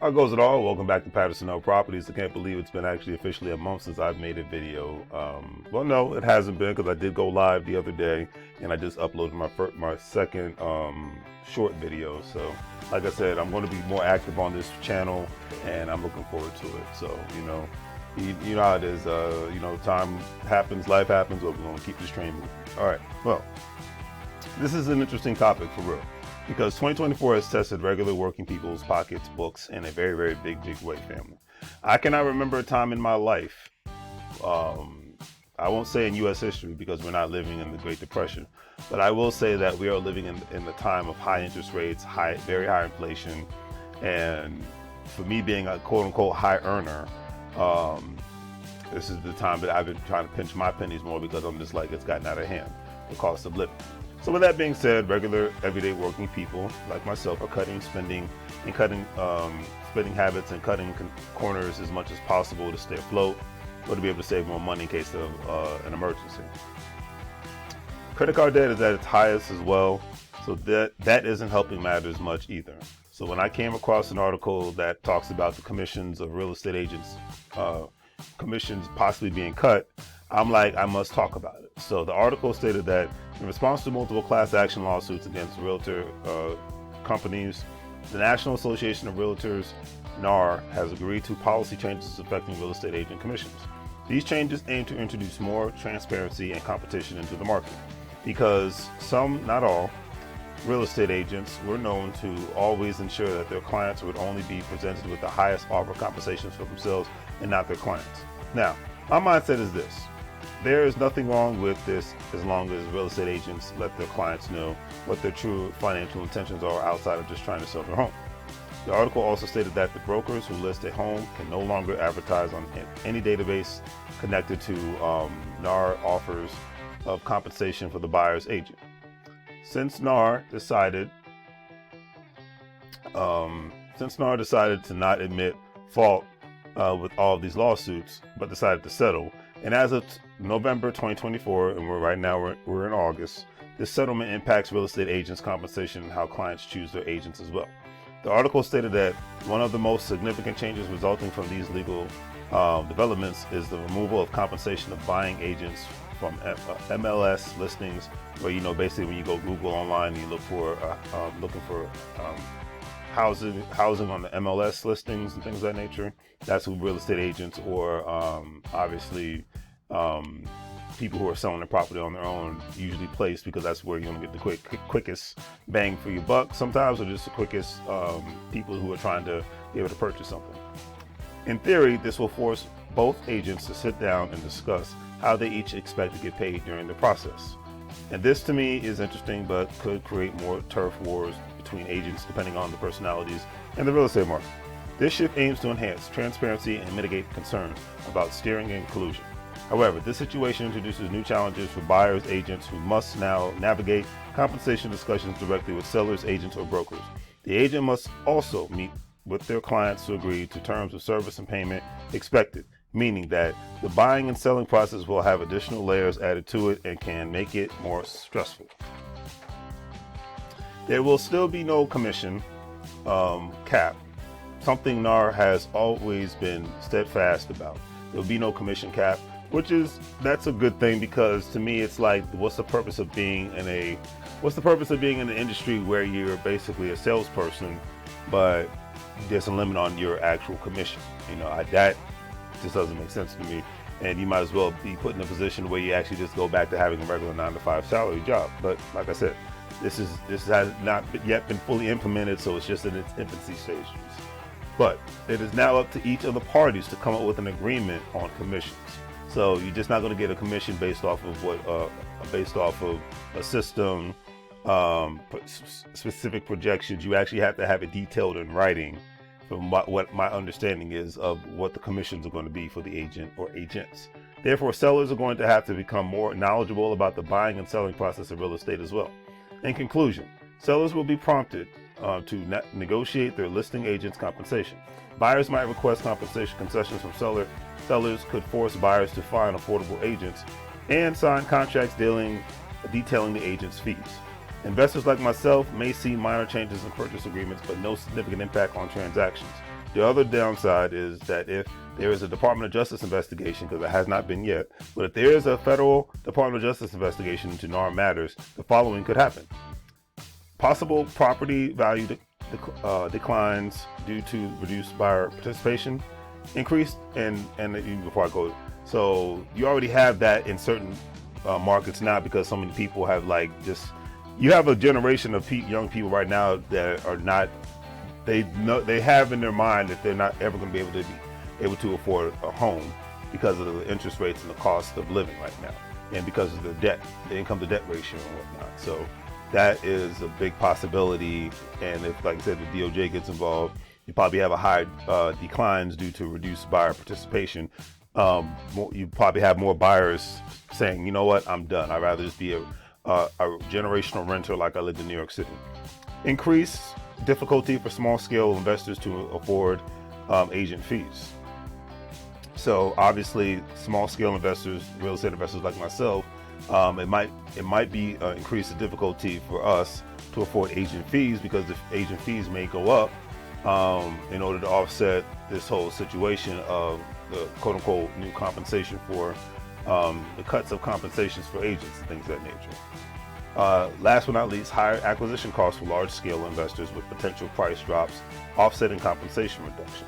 How goes it all? Welcome back to Patterson L Properties. I can't believe it's been actually officially a month since I've made a video. Well, no, it hasn't been, because I did go live the other day and I just uploaded my second short video. So, like I said, I'm going to be more active on this channel and I'm looking forward to it. So, you know how it is. Time happens, life happens, but we're going to keep this train moving. All right. Well, this is an interesting topic for real, because 2024 has tested regular working people's pockets, books, in a very, very big way, family. I cannot remember a time in my life, I won't say in U.S. history because we're not living in the Great Depression, but I will say that we are living in the time of high interest rates, very high inflation, and for me being a quote-unquote high earner, this is the time that I've been trying to pinch my pennies more, because I'm just like, it's gotten out of hand, the cost of living. So with that being said, regular, everyday working people like myself are cutting spending and cutting spending habits and cutting corners as much as possible to stay afloat, or to be able to save more money in case of an emergency. Credit card debt is at its highest as well, so that isn't helping matters much either. So when I came across an article that talks about the commissions of real estate agents, commissions possibly being cut, I'm like, I must talk about it. So the article stated that in response to multiple class action lawsuits against realtor companies, the National Association of Realtors, NAR, has agreed to policy changes affecting real estate agent commissions. These changes aim to introduce more transparency and competition into the market, because some, not all, real estate agents were known to always ensure that their clients would only be presented with the highest offer compensations for themselves and not their clients. Now, my mindset is this: there is nothing wrong with this as long as real estate agents let their clients know what their true financial intentions are outside of just trying to sell their home. The article also stated that the brokers who list a home can no longer advertise on any database connected to NAR offers of compensation for the buyer's agent. Since NAR decided to not admit fault with all of these lawsuits, but decided to settle, and as of November 2024, and we're in August, this settlement impacts real estate agents' compensation and how clients choose their agents as well. The article stated that one of the most significant changes resulting from these legal developments is the removal of compensation of buying agents from MLS listings, where basically when you go Google online and you look for housing on the MLS listings and things of that nature, that's who real estate agents, or obviously people who are selling their property on their own, usually place, because that's where you're going to get the quickest bang for your buck sometimes, or just the quickest people who are trying to be able to purchase something. In theory, this will force both agents to sit down and discuss how they each expect to get paid during the process. And this to me is interesting, but could create more turf wars between agents depending on the personalities in the real estate market. This shift aims to enhance transparency and mitigate concerns about steering and collusion. However, this situation introduces new challenges for buyers agents, who must now navigate compensation discussions directly with sellers, agents, or brokers. The agent must also meet with their clients to agree to terms of service and payment expected, meaning that the buying and selling process will have additional layers added to it and can make it more stressful. There will still be no commission cap, something NAR has always been steadfast about. There will be no commission cap, that's a good thing, because to me it's like, what's the purpose of being in an industry where you're basically a salesperson, but there's a limit on your actual commission? That just doesn't make sense to me. And you might as well be put in a position where you actually just go back to having a regular 9-to-5 salary job. But like I said, this has not yet been fully implemented, so it's just in its infancy stages. But it is now up to each of the parties to come up with an agreement on commissions. So you're just not going to get a commission based off of a system, specific projections. You actually have to have it detailed in writing, from what my understanding is of what the commissions are going to be for the agent or agents. Therefore, sellers are going to have to become more knowledgeable about the buying and selling process of real estate as well. In conclusion, sellers will be prompted to negotiate their listing agent's compensation. Buyers might request compensation concessions from sellers. Sellers could force buyers to find affordable agents and sign contracts detailing the agent's fees. Investors like myself may see minor changes in purchase agreements, but no significant impact on transactions. The other downside is that if there is a Department of Justice investigation, because it has not been yet, but if there is a federal Department of Justice investigation into NAR matters, the following could happen. Possible property value declines due to reduced buyer participation, increased, and even before I go, so you already have that in certain markets now, because so many people have you have a generation of young people right now that are not, they have in their mind that they're not ever going to be able to afford a home because of the interest rates and the cost of living right now, and because of the income to debt ratio and whatnot. So that is a big possibility, and if, like I said, the DOJ gets involved, you probably have a high declines due to reduced buyer participation. You probably have more buyers saying, you know what, I'm done. I'd rather just be a generational renter like I lived in New York City. Increase difficulty for small-scale investors to afford agent fees. So obviously, small-scale investors, real estate investors like myself, it might be increase the difficulty for us to afford agent fees, because the agent fees may go up in order to offset this whole situation of the quote-unquote new compensation for the cuts of compensations for agents and things of that nature. Last but not least, higher acquisition costs for large-scale investors with potential price drops offsetting compensation reduction.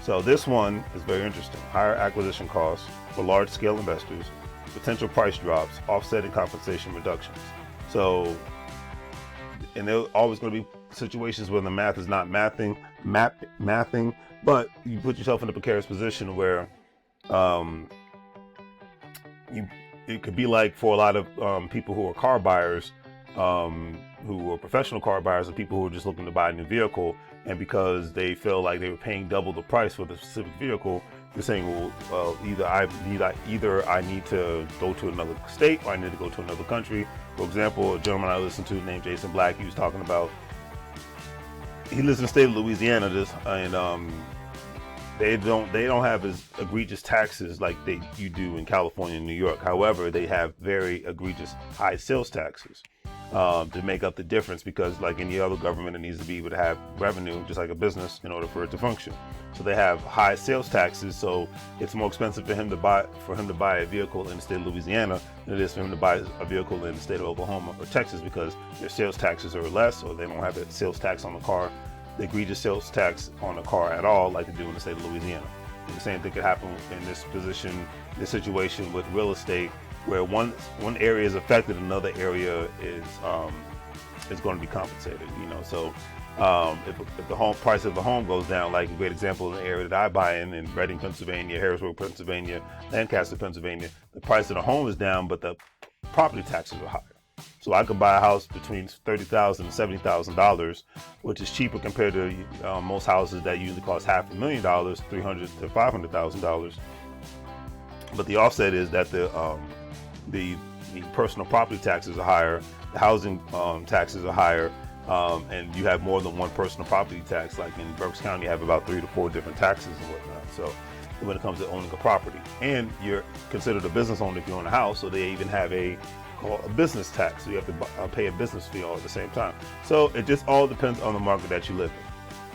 So this one is very interesting. Higher acquisition costs for large-scale investors, potential price drops offsetting compensation reductions. So, and there are always going to be situations where the math is not mathing, but you put yourself in a precarious position where it could be like for a lot of people who are car buyers, who are professional car buyers, and people who are just looking to buy a new vehicle, and because they feel like they were paying double the price for the specific vehicle, you're saying, well, either I need to go to another state, or I need to go to another country. For example, a gentleman I listened to named Jason Black, he was talking about, he lives in the state of Louisiana, and they don't have as egregious taxes like you do in California and New York. However, they have very egregious high sales taxes to make up the difference, because like any other government, it needs to be able to have revenue just like a business in order for it to function. So they have high sales taxes, so it's more expensive for him to buy a vehicle in the state of Louisiana than it is for him to buy a vehicle in the state of Oklahoma or Texas, because their sales taxes are less, or they don't have the sales tax on the car, the egregious sales tax on the car at all, like they do in the state of Louisiana. And the same thing could happen in this situation with real estate, where one area is affected, another area is going to be compensated. So if the home price of the home goes down, like a great example in the area that I buy in Reading, Pennsylvania, Harrisburg, Pennsylvania, Lancaster, Pennsylvania, the price of the home is down, but the property taxes are higher. So I could buy a house between $30,000 and $70,000, which is cheaper compared to most houses that usually cost $500,000, $300,000 to $500,000. But the offset is that the personal property taxes are higher, the housing taxes are higher, and you have more than one personal property tax. Like in Berks County, you have about 3 to 4 different taxes and whatnot. So when it comes to owning a property, and you're considered a business owner if you own a house, so they even have called a business tax, so you have to pay a business fee all at the same time. So it just all depends on the market that you live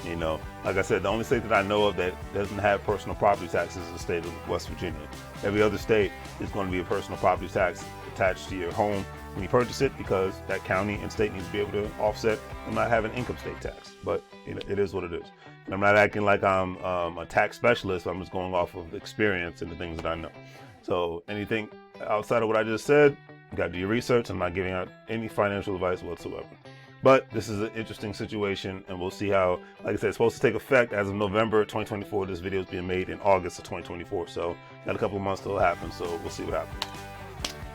in. Like I said, the only state that I know of that doesn't have personal property taxes is the state of West Virginia. Every other state is going to be a personal property tax attached to your home when you purchase it, because that county and state needs to be able to offset and not have an income state tax. But it is what it is. And I'm not acting like I'm a tax specialist. I'm just going off of experience and the things that I know. So anything outside of what I just said, you got to do your research. I'm not giving out any financial advice whatsoever. But this is an interesting situation, and we'll see how, like I said, it's supposed to take effect as of November 2024. This video is being made in August of 2024. So got a couple of months till it happens. So we'll see what happens.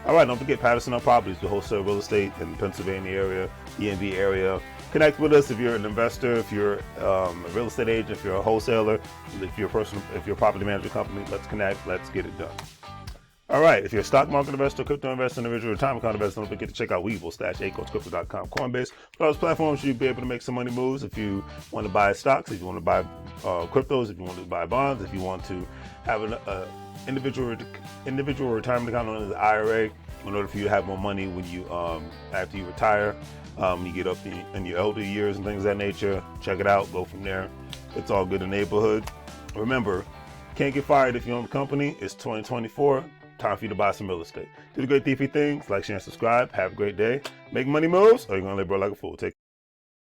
All right, don't forget Patterson Properties, the wholesale real estate in the Pennsylvania area, DMV area. Connect with us if you're an investor, if you're a real estate agent, if you're a wholesaler, if you're a property management company. Let's connect. Let's get it done. All right, if you're a stock market investor, crypto investor, individual retirement account investor, don't forget to check out WEBULL, /ACoachCrypto.com, Coinbase. For those platforms, you'll be able to make some money moves if you want to buy stocks, if you want to buy cryptos, if you want to buy bonds, if you want to have an individual retirement account known as the IRA, in order for you to have more money when you after you retire, you get up in your elder years and things of that nature. Check it out, go from there. It's all good in the neighborhood. Remember, can't get fired if you own the company. It's 2024. Time for you to buy some real estate. Do the great thiefy things. Like, share, and subscribe. Have a great day. Make money moves, or you're going to live, bro, like a fool. Take